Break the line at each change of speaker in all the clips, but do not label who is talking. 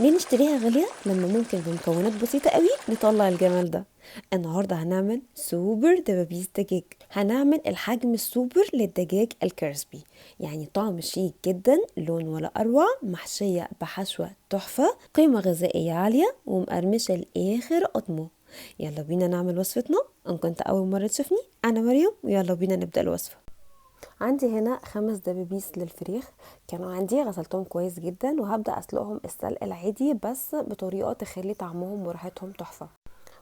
ليه نشتريها غالية لما ممكن بمكونات بسيطة قوي نطلع الجمال ده؟ النهاردة هنعمل سوبر دبابيس دجاج. هنعمل الحجم السوبر للدجاج الكريسبي، يعني طعم شيك جدا، لون ولا أروع، محشية بحشوة تحفة، قيمة غذائية عالية، ومقرمشة لآخر قطمة. يلا بينا نعمل وصفتنا. ان كنت أول مرة تشوفني، أنا مريم، ويلا بينا نبدأ الوصفة. عندي هنا 5 دبابيس للفريخ. كانوا عندي، غسلتهم كويس جدا، وهبدأ اسلقهم السلق العادي بس بطريقة تخلي طعمهم وريحتهم تحفة.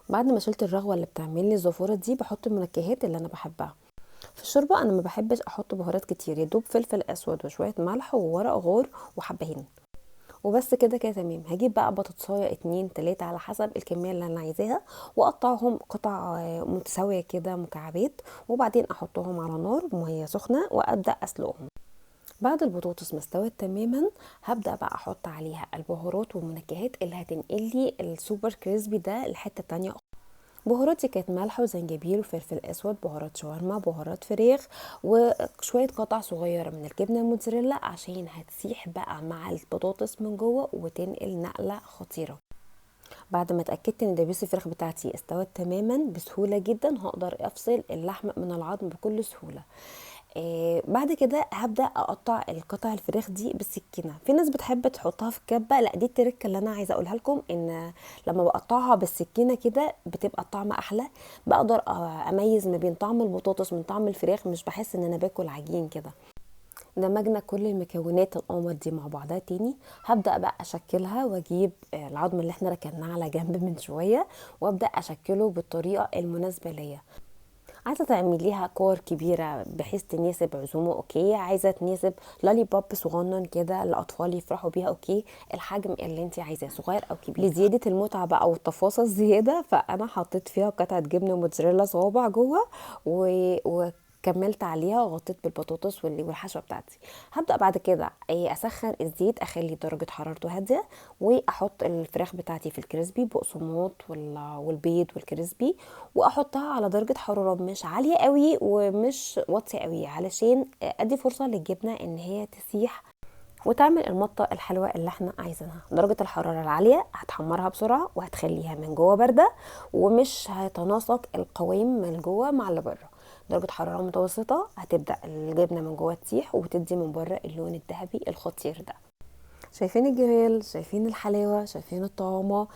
بعد ما شلت الرغوة اللي بتعمل لي الزفورة دي، بحط المنكهات اللي انا بحبها. في الشوربة انا ما بحبش احط بهارات كتير، يدوب فلفل اسود وشوية ملح وورق غور وحبهان، وبس كده كده تمام. هجيب بقى بطاطسايه 2 3 على حسب الكميه اللي انا عايزاها، واقطعهم قطع متساويه كده مكعبات، وبعدين احطهم على نار ميه سخنه وابدا اسلقهم. بعد البطاطس ما استوت تماما، هبدا بقى احط عليها البهارات والمنكهات اللي هتنقل لي السوبر كريسبي ده لحته تانية. بهاراتي كانت ملح وزنجبيل وفلفل اسود، بهارات شاورما، بهارات فراخ، وشويه قطع صغيره من الجبنه الموتزاريلا عشان هتسيح بقى مع البطاطس من جوه وتنقل نقله خطيره. بعد ما اتاكدت ان دبيس الفراخ بتاعتي استوت تماما بسهوله جدا، هقدر افصل اللحم من العظم بكل سهوله. بعد كده هبدا اقطع القطع الفراخ دي بالسكينه. في ناس بتحب تحطها في الكبه، لا دي التركه اللي انا عايزه اقولها لكم، ان لما بقطعها بالسكينه كده بتبقى الطعم احلى. بقدر اميز ما بين طعم البطاطس من طعم الفراخ، مش بحس ان انا باكل عجين كده. دمجنا كل المكونات القمر دي مع بعضها تاني. هبدأ بقى أشكلها، وأجيب العظم اللي احنا ركناه على جنب من شوية، وأبدأ أشكله بالطريقة المناسبة ليا. عايزة تعمليها كور كبيرة بحيث تناسب عزومة، اوكي. عايزة تناسب لولي بوب صغنن كده الأطفال يفرحوا بيها، اوكي. الحجم اللي انت عايزاه صغير أو كبير. لزيادة المتعة بقى والتفاصيل الزيادة، فأنا حطيت فيها قطعة جبنة موتزاريلا صوابع جوه وكملت عليها وغطيت بالبطاطس والحشوه بتاعتي. هبدا بعد كده اسخن الزيت، اخلي درجه حرارته هاديه، واحط الفراخ بتاعتي في الكريسبي بقسماط والبيض والكريسبي، واحطها على درجه حراره مش عاليه قوي ومش واطيه قوي، علشان ادي فرصه للجبنه ان هي تسيح وتعمل المطه الحلوه اللي احنا عايزينها. درجه الحراره العاليه هتحمرها بسرعه وهتخليها من جوه بارده، ومش هيتناسق القوام من جوه مع اللي بره. درجه حراره متوسطه هتبدا الجبنه من جوه تسيح وتدي من بره اللون الذهبي الخطير ده. شايفين الجمال، شايفين الحلاوه، شايفين الطعامه.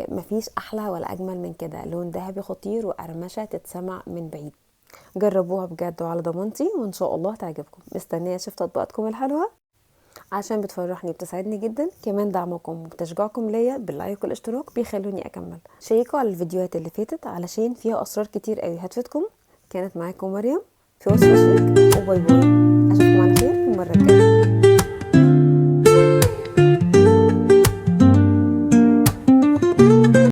مفيش احلى ولا اجمل من كده، لون ذهبي خطير وقرمشه تتسمع من بعيد. جربوها بجد وعلى ضمانتي، وان شاء الله تعجبكم. مستنيه اشوف تطبيقاتكم الحلوه عشان بتفرحني وبتسعدني جدا. كمان دعمكم وتشجيعكم ليا باللايك والاشتراك بيخلوني اكمل. شيكوا على الفيديوهات اللي فاتت علشان فيها اسرار كتير قوي هتفيدكم. كانت معاكم مريم في وصفة شيك، وباي باي. اشوفكم على خير المرة الجاية.